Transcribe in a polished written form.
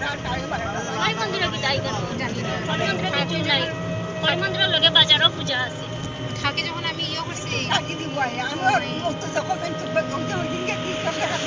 হরি মন্দির কি তাই কেন হরি মন্দির কিছু নাই হরি মন্দিরের লগে বাজারও পূজা আছে থাকে যখন আমি ইয়ে করছি থাকি দিব আমি যখন দিনকে কি সব দেখা